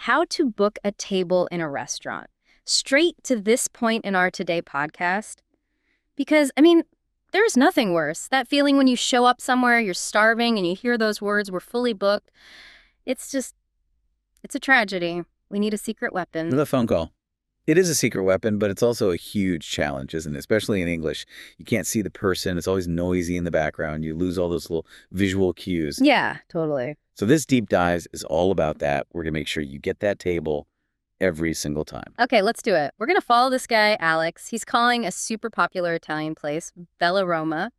how to book a table in a restaurant. Straight to this point in our Today podcast. Because, there's nothing worse. That feeling when you show up somewhere, you're starving, and you hear those words, "we're fully booked." It's a tragedy. We need a secret weapon. The phone call. It is a secret weapon, but it's also a huge challenge, isn't it? Especially in English. You can't see the person. It's always noisy in the background. You lose all those little visual cues. Yeah, totally. So this deep dive is all about that. We're going to make sure you get that table every single time. Okay, let's do it. We're going to follow this guy, Alex. He's calling a super popular Italian place, Bella Roma,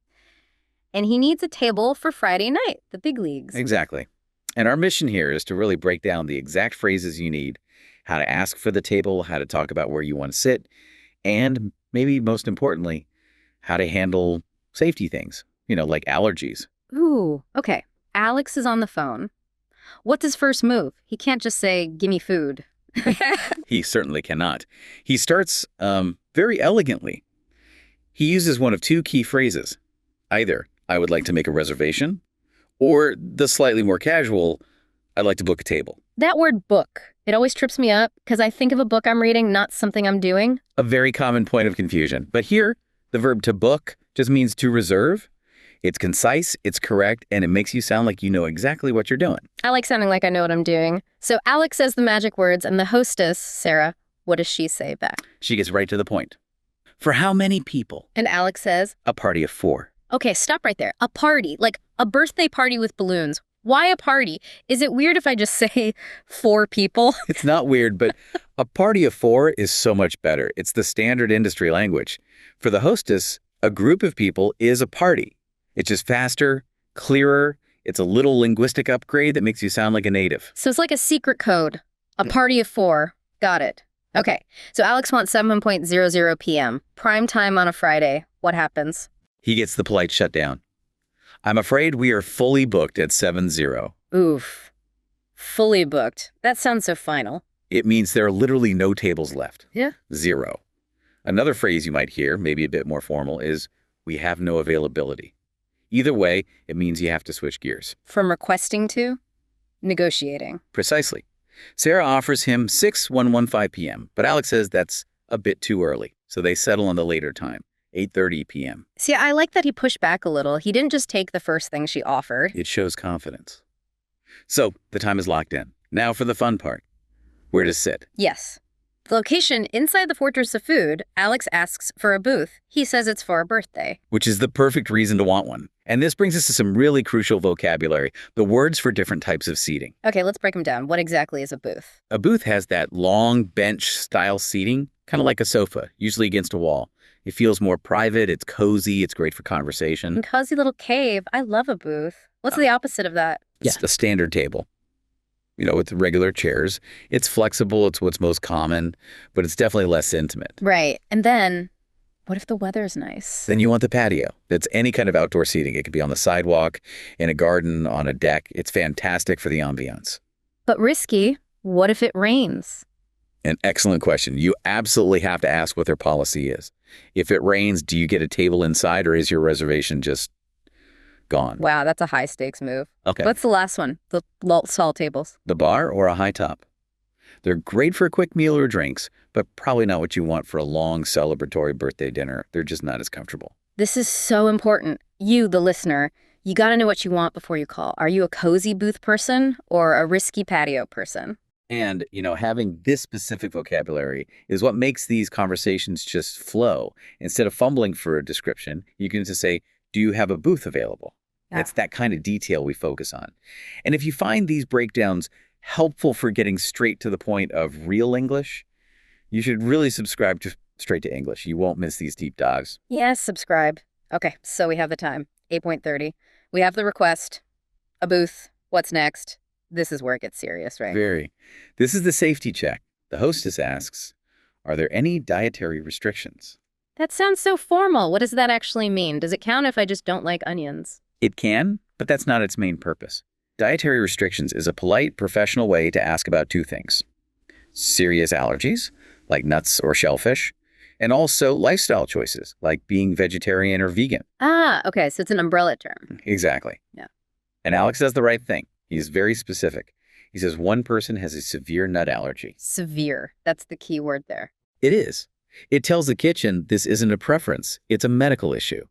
and he needs a table for Friday night, the big leagues. Exactly. And our mission here is to really break down the exact phrases you need, how to ask for the table, how to talk about where you want to sit, and maybe most importantly, how to handle safety things, like allergies. Ooh, okay. Alex is on the phone. What's his first move? He can't just say, "give me food." He certainly cannot. He starts very elegantly. He uses one of two key phrases. Either, "I would like to make a reservation," or the slightly more casual, "I'd like to book a table." That word "book," it always trips me up because I think of a book I'm reading, not something I'm doing. A very common point of confusion. But here, the verb "to book" just means to reserve. It's concise, it's correct, and it makes you sound like you know exactly what you're doing. I like sounding like I know what I'm doing. So Alex says the magic words, and the hostess, Sarah, what does she say back? She gets right to the point. "For how many people?" And Alex says, "A party of 4. Okay, stop right there. A party, like a birthday party with balloons. Why a party? Is it weird if I just say 4 people? It's not weird, but a party of 4 is so much better. It's the standard industry language. For the hostess, a group of people is a party. It's just faster, clearer. It's a little linguistic upgrade that makes you sound like a native. So it's like a secret code. A party of 4. Got it. Okay, so Alex wants 7:00 p.m. Prime time on a Friday. What happens? He gets the polite shutdown. "I'm afraid we are fully booked at 7:00. Oof. Fully booked. That sounds so final. It means there are literally no tables left. Yeah. 0. Another phrase you might hear, maybe a bit more formal, is "we have no availability." Either way, it means you have to switch gears. From requesting to negotiating. Precisely. Sarah offers him 6:15 p.m., but Alex says that's a bit too early, so they settle on the later time, 8:30 p.m. See, I like that he pushed back a little. He didn't just take the first thing she offered. It shows confidence. So the time is locked in. Now for the fun part. Where to sit? Yes. The location inside the Fortress of Food, Alex asks for a booth. He says it's for a birthday. Which is the perfect reason to want one. And this brings us to some really crucial vocabulary, the words for different types of seating. Okay, let's break them down. What exactly is a booth? A booth has that long bench-style seating, kind of like a sofa, usually against a wall. It feels more private, it's cozy, it's great for conversation. Cozy little cave. I love a booth. What's the opposite of that? It's a standard table. With regular chairs. It's flexible, it's what's most common, but it's definitely less intimate. Right. And then, what if the weather's nice? Then you want the patio. That's any kind of outdoor seating. It could be on the sidewalk, in a garden, on a deck. It's fantastic for the ambiance. But risky. What if it rains? An excellent question. You absolutely have to ask what their policy is. If it rains, do you get a table inside, or is your reservation just gone? Wow, that's a high stakes move. Okay. What's the last one? The stall tables. The bar or a high top? They're great for a quick meal or drinks, but probably not what you want for a long celebratory birthday dinner. They're just not as comfortable. This is so important. You, the listener, you got to know what you want before you call. Are you a cozy booth person or a risky patio person? And, having this specific vocabulary is what makes these conversations just flow. Instead of fumbling for a description, you can just say, "Do you have a booth available?" Yeah. It's that kind of detail we focus on. And if you find these breakdowns helpful for getting straight to the point of real English, you should really subscribe to Straight to English. You won't miss these deep dives. Yes, subscribe. Okay, so we have the time, 8:30. We have the request, a booth. What's next? This is where it gets serious, right? Very. This is the safety check. The hostess asks, "Are there any dietary restrictions?" That sounds so formal. What does that actually mean? Does it count if I just don't like onions? It can, but that's not its main purpose. Dietary restrictions is a polite, professional way to ask about 2 things. Serious allergies, like nuts or shellfish, and also lifestyle choices, like being vegetarian or vegan. Ah, okay, so it's an umbrella term. Exactly. Yeah. And Alex does the right thing. He's very specific. He says one person has a severe nut allergy. Severe. That's the key word there. It is. It tells the kitchen this isn't a preference, it's a medical issue.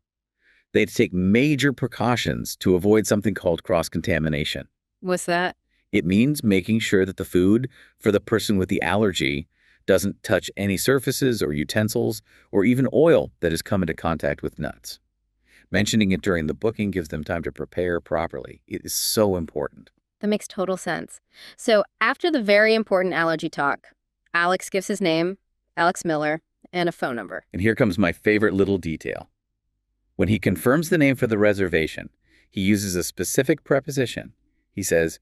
They have to take major precautions to avoid something called cross-contamination. What's that? It means making sure that the food for the person with the allergy doesn't touch any surfaces or utensils or even oil that has come into contact with nuts. Mentioning it during the booking gives them time to prepare properly. It is so important. That makes total sense. So after the very important allergy talk, Alex gives his name, Alex Miller, and a phone number. And here comes my favorite little detail. When he confirms the name for the reservation, he uses a specific preposition. He says,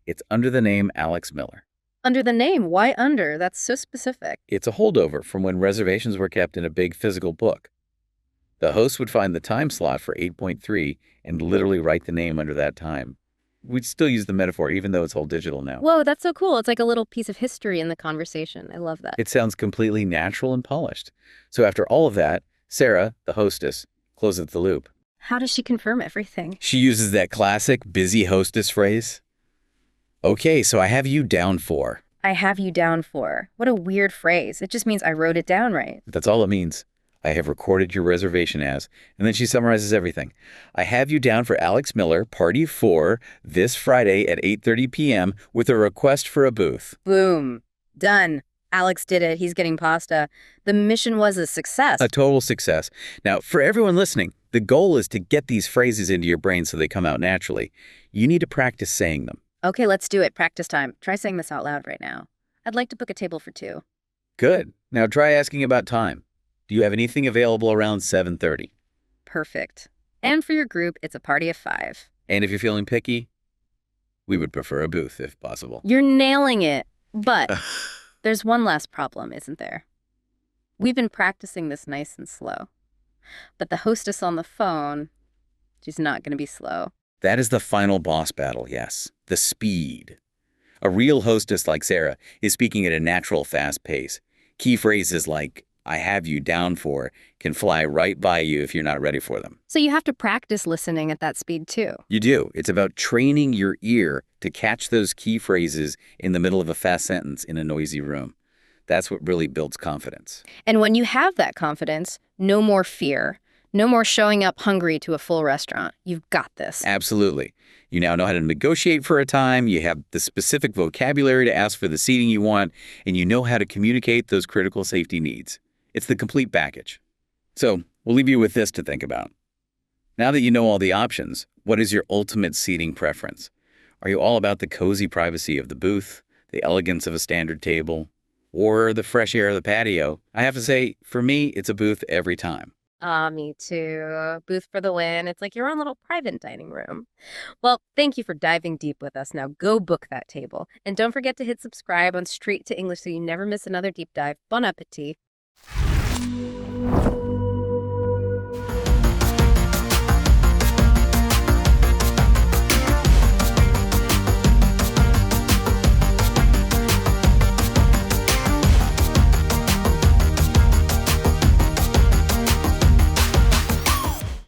it's under the name Alex Miller. Under the name? Why under? That's so specific. It's a holdover from when reservations were kept in a big physical book. The host would find the time slot for 8.3 and literally write the name under that time. We'd still use the metaphor, even though it's all digital now. Whoa, that's so cool. It's like a little piece of history in the conversation. I love that. It sounds completely natural and polished. So after all of that, Sarah, the hostess, closes the loop. How does she confirm everything? She uses that classic busy hostess phrase. Okay, so I have you down for. I have you down for. What a weird phrase. It just means I wrote it down right. That's all it means. I have recorded your reservation as. And then she summarizes everything. I have you down for Alex Miller, party 4, this Friday at 8:30 p.m. with a request for a booth. Boom. Done. Alex did it. He's getting pasta. The mission was a success. A total success. Now, for everyone listening, the goal is to get these phrases into your brain so they come out naturally. You need to practice saying them. Okay, let's do it. Practice time. Try saying this out loud right now. I'd like to book a table for 2. Good. Now try asking about time. Do you have anything available around 7:30? Perfect. And for your group, it's a party of 5. And if you're feeling picky, we would prefer a booth if possible. You're nailing it. But there's one last problem, isn't there? We've been practicing this nice and slow. But the hostess on the phone, she's not going to be slow. That is the final boss battle, yes. The speed. A real hostess like Sarah is speaking at a natural, fast pace. Key phrases like, I have you down for, can fly right by you if you're not ready for them. So you have to practice listening at that speed, too. You do. It's about training your ear to catch those key phrases in the middle of a fast sentence in a noisy room. That's what really builds confidence. And when you have that confidence, no more fear. No more showing up hungry to a full restaurant. You've got this. Absolutely. You now know how to negotiate for a time, you have the specific vocabulary to ask for the seating you want, and you know how to communicate those critical safety needs. It's the complete package. So, we'll leave you with this to think about. Now that you know all the options, what is your ultimate seating preference? Are you all about the cozy privacy of the booth, the elegance of a standard table, or the fresh air of the patio? I have to say, for me, it's a booth every time. Me too. Booth for the win. It's like your own little private dining room. Well, thank you for diving deep with us. Now go book that table. And don't forget to hit subscribe on Straight to English so you never miss another deep dive. Bon appetit.